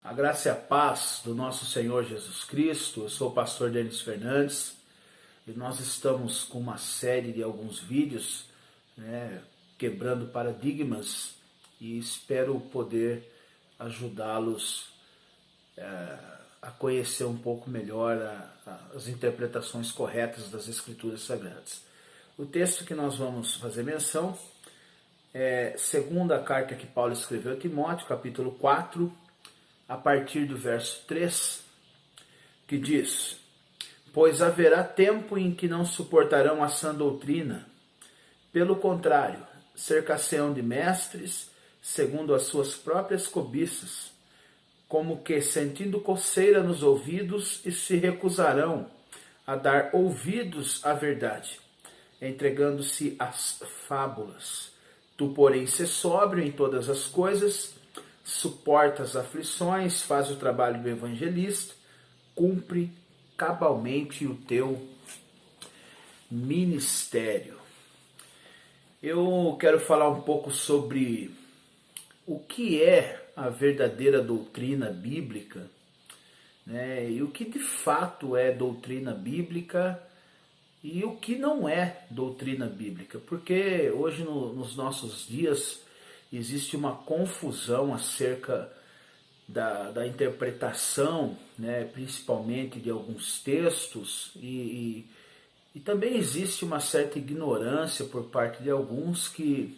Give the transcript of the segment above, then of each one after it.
A graça e a paz do nosso Senhor Jesus Cristo. Eu sou o pastor Denis Fernandes e nós estamos com uma série de alguns vídeos, quebrando paradigmas, e espero poder ajudá-los a conhecer um pouco melhor as interpretações corretas das Escrituras Sagradas. O texto que nós vamos fazer menção é segunda carta que Paulo escreveu a Timóteo, capítulo 4, a partir do verso 3, que diz: Pois haverá tempo em que não suportarão a sã doutrina. Pelo contrário, cercar-se-ão de mestres, segundo as suas próprias cobiças, como que sentindo coceira nos ouvidos, e se recusarão a dar ouvidos à verdade, entregando-se às fábulas. Tu, porém, sê sóbrio em todas as coisas, suporta as aflições, faz o trabalho do evangelista, cumpre cabalmente o teu ministério. Eu quero falar um pouco sobre o que é a verdadeira doutrina bíblica, e o que de fato é doutrina bíblica e o que não é doutrina bíblica, porque hoje nos nossos dias existe uma confusão acerca da interpretação, principalmente de alguns textos, e também existe uma certa ignorância por parte de alguns que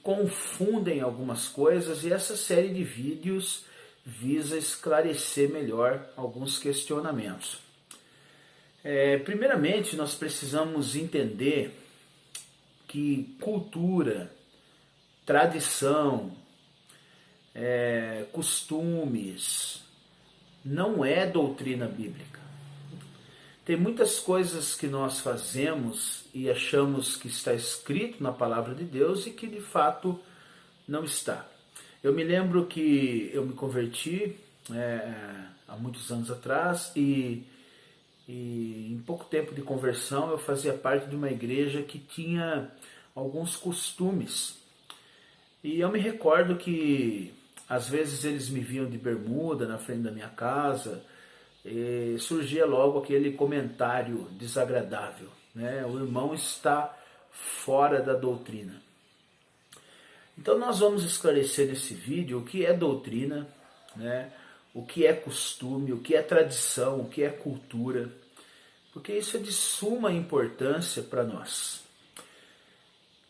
confundem algumas coisas, e essa série de vídeos visa esclarecer melhor alguns questionamentos. Primeiramente, nós precisamos entender que cultura, tradição, costumes, não é doutrina bíblica. Tem muitas coisas que nós fazemos e achamos que está escrito na palavra de Deus e que de fato não está. Eu me lembro que eu me converti há muitos anos atrás e em pouco tempo de conversão eu fazia parte de uma igreja que tinha alguns costumes. E eu me recordo que às vezes eles me viam de bermuda na frente da minha casa, e surgia logo aquele comentário desagradável, o irmão está fora da doutrina. Então nós vamos esclarecer nesse vídeo o que é doutrina, o que é costume, o que é tradição, o que é cultura, porque isso é de suma importância para nós.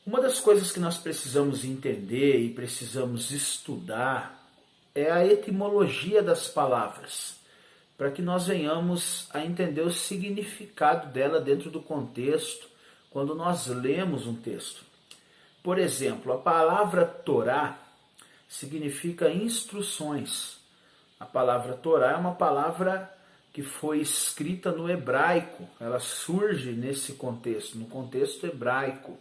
Uma das coisas que nós precisamos entender e precisamos estudar é a etimologia das palavras, para que nós venhamos a entender o significado dela dentro do contexto, quando nós lemos um texto. Por exemplo, a palavra Torá significa instruções. A palavra Torá é uma palavra que foi escrita no hebraico, ela surge nesse contexto, no contexto hebraico,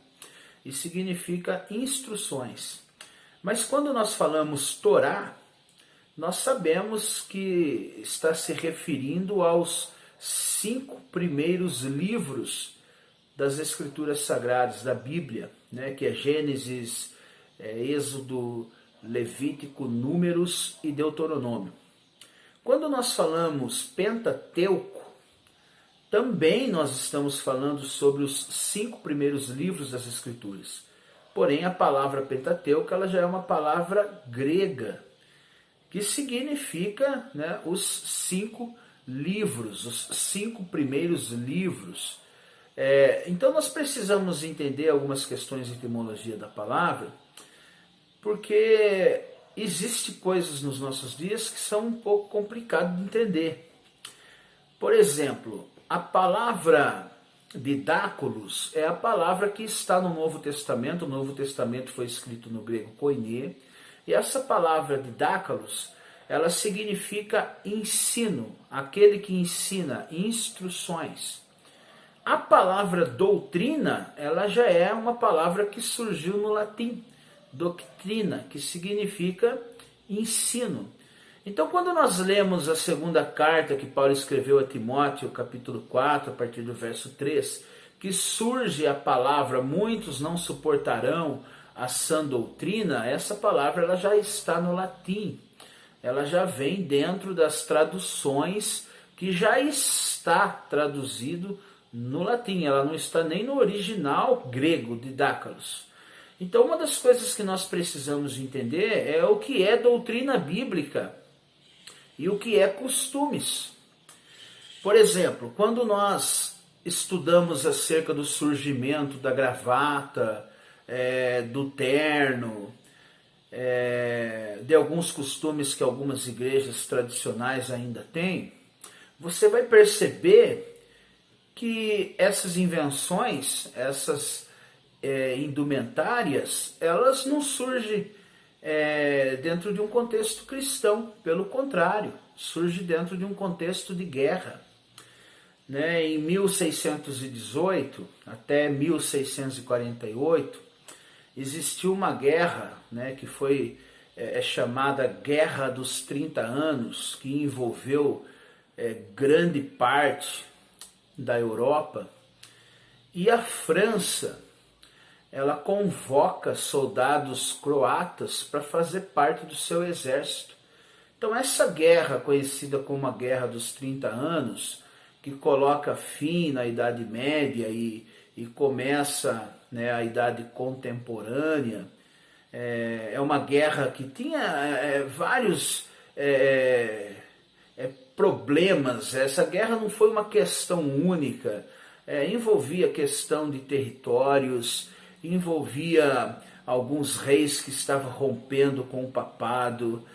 e significa instruções. Mas quando nós falamos Torá, nós sabemos que está se referindo aos 5 primeiros livros das Escrituras Sagradas, da Bíblia, que é Gênesis, Êxodo, Levítico, Números e Deuteronômio. Quando nós falamos Pentateuco, também nós estamos falando sobre os 5 primeiros livros das Escrituras. Porém, a palavra Pentateuco ela já é uma palavra grega, que significa os 5 livros, os 5 primeiros livros. Então nós precisamos entender algumas questões de etimologia da palavra, porque existem coisas nos nossos dias que são um pouco complicadas de entender. Por exemplo, a palavra didáculos é a palavra que está no Novo Testamento. O Novo Testamento foi escrito no grego koiné, e essa palavra didáculos, ela significa ensino, aquele que ensina, instruções. A palavra doutrina, ela já é uma palavra que surgiu no latim, doctrina, que significa ensino. Então, quando nós lemos a segunda carta que Paulo escreveu a Timóteo, capítulo 4, a partir do verso 3, que surge a palavra, muitos não suportarão a sã doutrina, essa palavra ela já está no latim. ela já vem dentro das traduções que já está traduzido no latim, ela não está nem no original grego, Didácalos. Então, uma das coisas que nós precisamos entender é o que é doutrina bíblica e o que é costumes. Por exemplo, quando nós estudamos acerca do surgimento da gravata, do terno, de alguns costumes que algumas igrejas tradicionais ainda têm, você vai perceber que essas invenções, essas indumentárias, elas não surgem dentro de um contexto cristão, pelo contrário, surge dentro de um contexto de guerra. Né? Em 1618 até 1648, existiu uma guerra, né, que foi chamada Guerra dos 30 Anos, que envolveu grande parte da Europa, e a França, ela convoca soldados croatas para fazer parte do seu exército. Então essa guerra, conhecida como a Guerra dos 30 Anos, que coloca fim na Idade Média e começa, né, a Idade Contemporânea, é uma guerra que tinha vários problemas. Essa guerra não foi uma questão única, envolvia questão de territórios, envolvia alguns reis que estavam rompendo com o papado,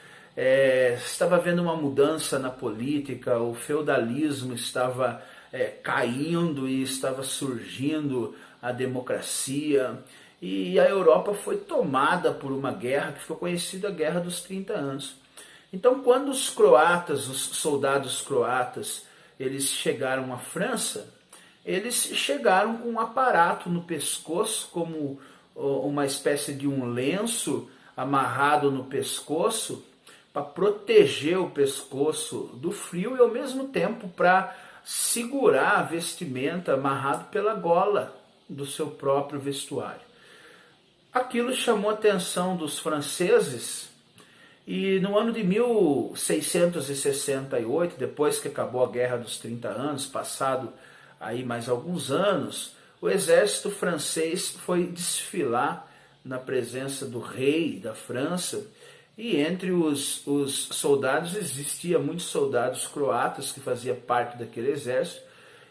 estava havendo uma mudança na política, o feudalismo estava caindo e estava surgindo a democracia, e a Europa foi tomada por uma guerra que ficou conhecida a Guerra dos 30 Anos. Então, quando os croatas, os soldados croatas, eles chegaram à França, eles chegaram com um aparato no pescoço, como uma espécie de um lenço amarrado no pescoço, para proteger o pescoço do frio e ao mesmo tempo para segurar a vestimenta amarrado pela gola do seu próprio vestuário. Aquilo chamou a atenção dos franceses, e no ano de 1668, depois que acabou a Guerra dos 30 Anos, passado aí mais alguns anos, o exército francês foi desfilar na presença do rei da França, e entre os soldados existia muitos soldados croatas que faziam parte daquele exército,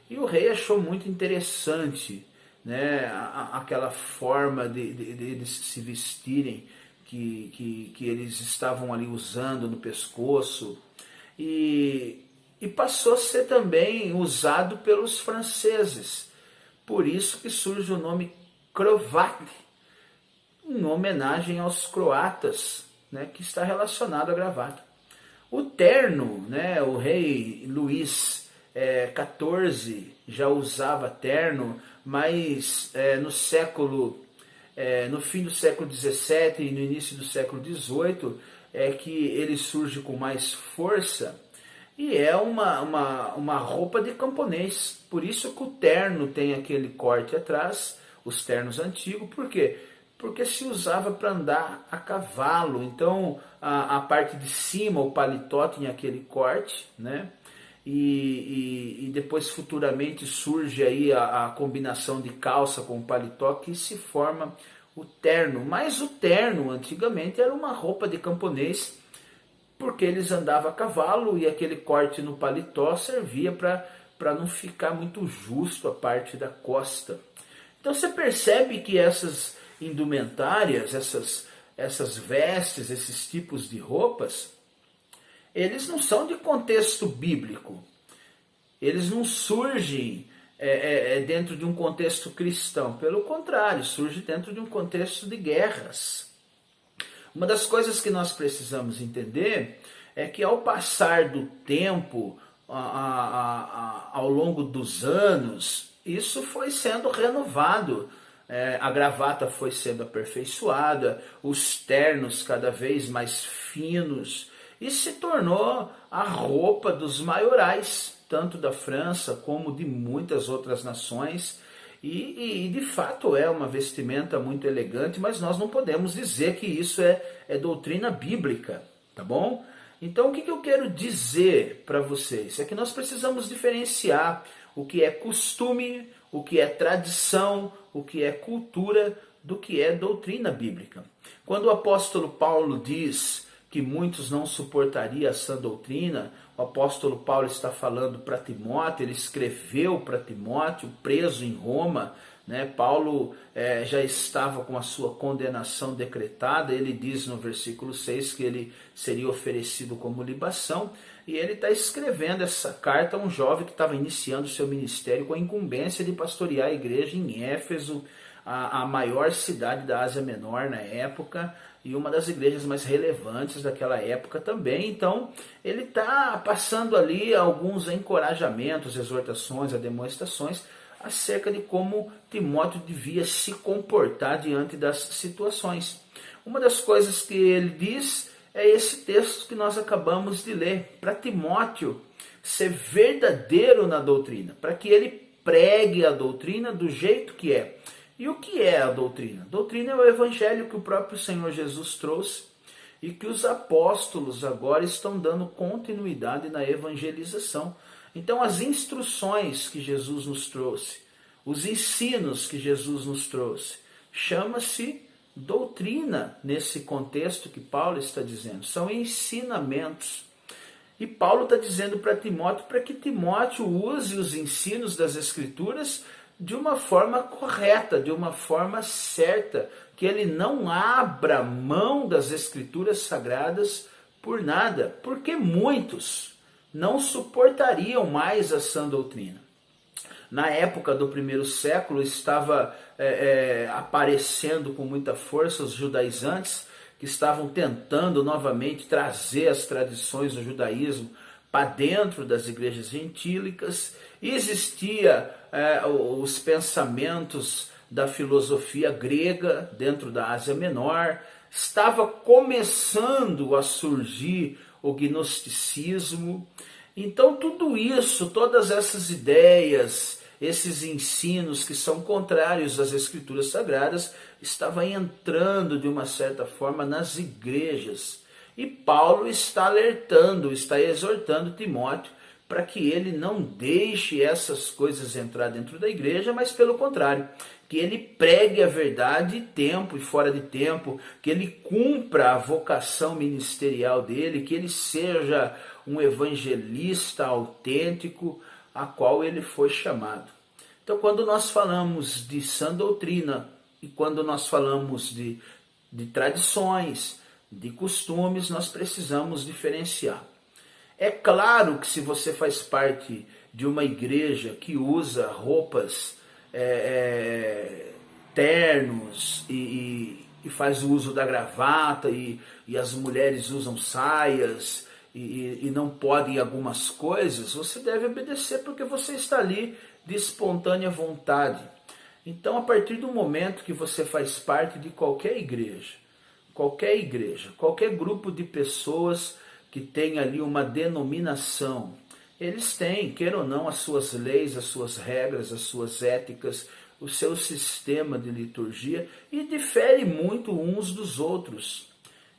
e o rei achou muito interessante, né, aquela forma de se vestirem que eles estavam ali usando no pescoço, e passou a ser também usado pelos franceses. Por isso que surge o nome cravate, em homenagem aos croatas, né, que está relacionado à gravata. O terno, né, o rei Luís XIV já usava terno, mas no fim do século XVII e no início do século XVIII é que ele surge com mais força, e é uma roupa de camponês. Por isso que o terno tem aquele corte atrás, os ternos antigos. Por quê? Porque se usava para andar a cavalo. Então a parte de cima, o paletó, tinha aquele corte, né? E depois futuramente surge aí a combinação de calça com paletó, que se forma o terno. Mas o terno antigamente era uma roupa de camponês, porque eles andavam a cavalo, e aquele corte no paletó servia para não ficar muito justo a parte da costa. Então você percebe que essas indumentárias, essas vestes, esses tipos de roupas, eles não são de contexto bíblico. Eles não surgem dentro de um contexto cristão. Pelo contrário, surge dentro de um contexto de guerras. Uma das coisas que nós precisamos entender é que ao passar do tempo, ao longo dos anos, isso foi sendo renovado. A gravata foi sendo aperfeiçoada, os ternos cada vez mais finos, e se tornou a roupa dos maiorais, tanto da França como de muitas outras nações. E de fato é uma vestimenta muito elegante, mas nós não podemos dizer que isso é doutrina bíblica, tá bom? Então, o que eu quero dizer para vocês? É que nós precisamos diferenciar o que é costume, o que é tradição, o que é cultura, do que é doutrina bíblica. Quando o apóstolo Paulo diz que muitos não suportariam a sã doutrina, o apóstolo Paulo está falando para Timóteo, ele escreveu para Timóteo, preso em Roma, né? Paulo já estava com a sua condenação decretada, ele diz no versículo 6 que ele seria oferecido como libação, e ele está escrevendo essa carta a um jovem que estava iniciando o seu ministério com a incumbência de pastorear a igreja em Éfeso, a maior cidade da Ásia Menor na época, e uma das igrejas mais relevantes daquela época também. Então ele está passando ali alguns encorajamentos, exortações, demonstrações acerca de como Timóteo devia se comportar diante das situações. Uma das coisas que ele diz é esse texto que nós acabamos de ler, para Timóteo ser verdadeiro na doutrina, para que ele pregue a doutrina do jeito que é. E o que é a doutrina? Doutrina é o evangelho que o próprio Senhor Jesus trouxe e que os apóstolos agora estão dando continuidade na evangelização. Então, as instruções que Jesus nos trouxe, os ensinos que Jesus nos trouxe, chama-se doutrina nesse contexto que Paulo está dizendo. São ensinamentos. E Paulo está dizendo para Timóteo para que Timóteo use os ensinos das Escrituras de uma forma correta, de uma forma certa, que ele não abra mão das Escrituras Sagradas por nada, porque muitos não suportariam mais a sã doutrina. Na época do primeiro século estava aparecendo com muita força os judaizantes, que estavam tentando novamente trazer as tradições do judaísmo para dentro das igrejas gentílicas. Existia os pensamentos da filosofia grega dentro da Ásia Menor, estava começando a surgir o gnosticismo. Então tudo isso, todas essas ideias, esses ensinos que são contrários às Escrituras Sagradas, estavam entrando de uma certa forma nas igrejas. E Paulo está alertando, está exortando Timóteo para que ele não deixe essas coisas entrar dentro da igreja, mas pelo contrário, que ele pregue a verdade tempo e fora de tempo, que ele cumpra a vocação ministerial dele, que ele seja um evangelista autêntico a qual ele foi chamado. Então, quando nós falamos de sã doutrina e quando nós falamos de tradições, de costumes, nós precisamos diferenciar. É claro que se você faz parte de uma igreja que usa roupas, ternos e faz o uso da gravata e as mulheres usam saias e não podem algumas coisas, você deve obedecer porque você está ali de espontânea vontade. Então, a partir do momento que você faz parte de qualquer igreja, qualquer grupo de pessoas que tem ali uma denominação, eles têm, queira ou não, as suas leis, as suas regras, as suas éticas, o seu sistema de liturgia, e difere muito uns dos outros.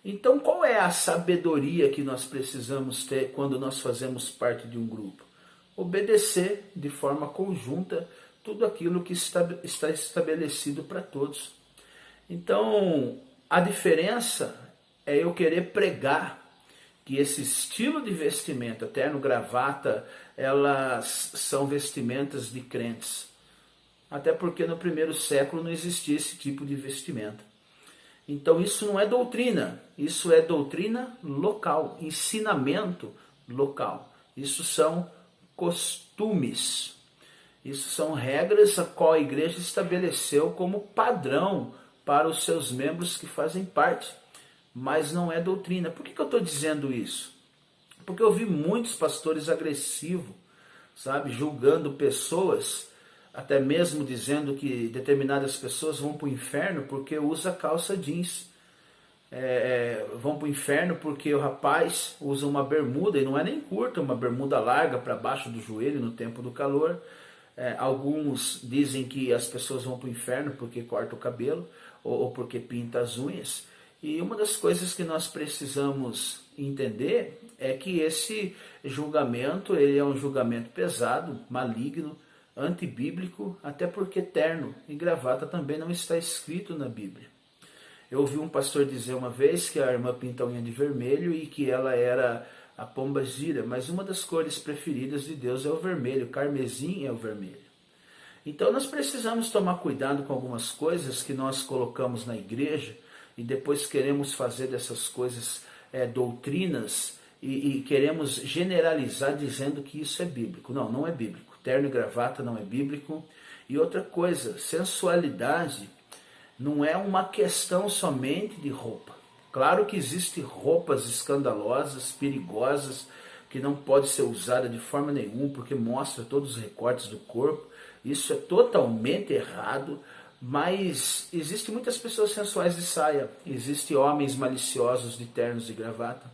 Então, qual é a sabedoria que nós precisamos ter quando nós fazemos parte de um grupo? Obedecer de forma conjunta tudo aquilo que está estabelecido para todos. Então, a diferença é eu querer pregar que esse estilo de vestimenta, terno, gravata, elas são vestimentas de crentes. Até porque no primeiro século não existia esse tipo de vestimenta. Então isso não é doutrina, isso é doutrina local, ensinamento local. Isso são costumes, isso são regras a qual a igreja estabeleceu como padrão para os seus membros que fazem parte. Mas não é doutrina. Por que eu estou dizendo isso? Porque eu vi muitos pastores agressivos, sabe, julgando pessoas, até mesmo dizendo que determinadas pessoas vão para o inferno porque usa calça jeans. Vão para o inferno porque o rapaz usa uma bermuda, e não é nem curta, uma bermuda larga para baixo do joelho no tempo do calor. Alguns dizem que as pessoas vão para o inferno porque corta o cabelo ou porque pinta as unhas. E uma das coisas que nós precisamos entender é que esse julgamento, ele é um julgamento pesado, maligno, antibíblico, até porque terno e gravata também não está escrito na Bíblia. Eu ouvi um pastor dizer uma vez que a irmã pinta a unha de vermelho e que ela era a pomba gira, mas uma das cores preferidas de Deus é o vermelho, carmesim é o vermelho. Então nós precisamos tomar cuidado com algumas coisas que nós colocamos na igreja e depois queremos fazer dessas coisas doutrinas e queremos generalizar dizendo que isso é bíblico. Não, não é bíblico. Terno e gravata não é bíblico. E outra coisa, sensualidade não é uma questão somente de roupa. Claro que existem roupas escandalosas, perigosas, que não pode ser usada de forma nenhuma, porque mostra todos os recortes do corpo. Isso é totalmente errado, mas existem muitas pessoas sensuais de saia, existem homens maliciosos de ternos e gravata,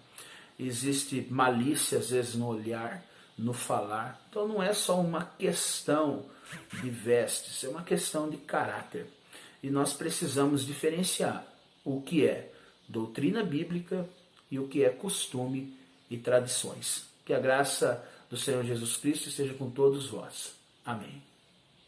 existe malícia às vezes no olhar, no falar. Então não é só uma questão de vestes, é uma questão de caráter. E nós precisamos diferenciar o que é doutrina bíblica e o que é costume e tradições. Que a graça do Senhor Jesus Cristo esteja com todos vós. Amém.